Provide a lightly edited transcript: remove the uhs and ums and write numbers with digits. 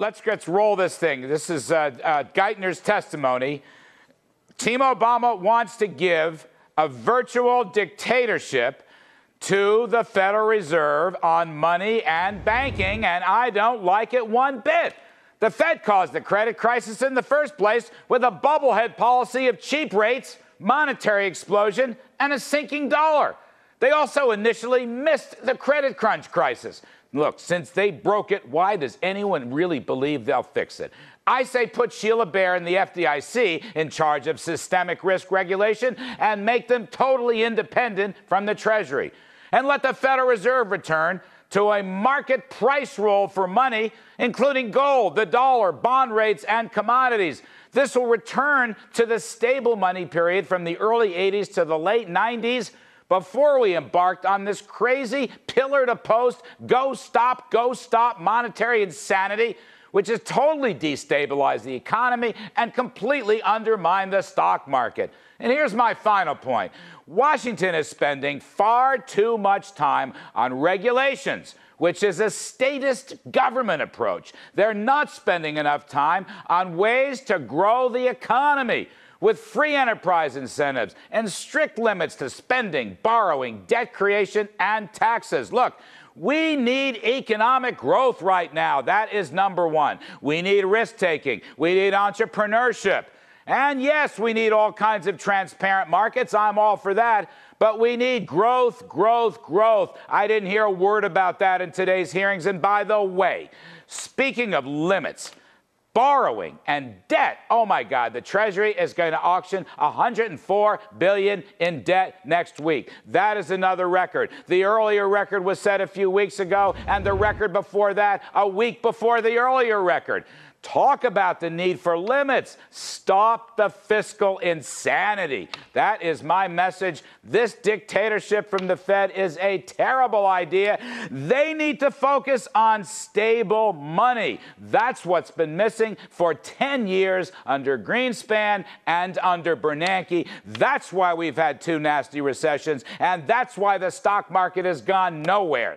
Let's roll this thing. This is Geithner's testimony. Team Obama wants to give a virtual dictatorship to the Federal Reserve on money and banking, and I don't like it one bit. The Fed caused the credit crisis in the first place with a bubblehead policy of cheap rates, monetary explosion, and a sinking dollar. They also initially missed the credit crunch crisis. Look, since they broke it, why does anyone really believe they'll fix it? I say put Sheila Bair and the FDIC in charge of systemic risk regulation and make them totally independent from the Treasury. And let the Federal Reserve return to a market price rule for money, including gold, the dollar, bond rates, and commodities. This will return to the stable money period from the early 80s to the late 90s, before we embarked on this crazy pillar-to-post, go-stop monetary insanity, which has totally destabilized the economy and completely undermined the stock market. And here's my final point. Washington is spending far too much time on regulations, which is a statist government approach. They're not spending enough time on ways to grow the economy, with free enterprise incentives and strict limits to spending, borrowing, debt creation, and taxes. Look, we need economic growth right now. That is number one. We need risk-taking. We need entrepreneurship. And yes, we need all kinds of transparent markets. I'm all for that. But we need growth, growth, growth. I didn't hear a word about that in today's hearings. And by the way, speaking of limits, borrowing and debt. Oh my God, the Treasury is going to auction $104 billion in debt next week. That is another record. The earlier record was set a few weeks ago, and the record before that a week before the earlier record. Talk about the need for limits. Stop the fiscal insanity. That is my message. This dictatorship from the Fed is a terrible idea. They need to focus on stable money. That's what's been missing for 10 years under Greenspan and under Bernanke. That's why we've had two nasty recessions, and that's why the stock market has gone nowhere.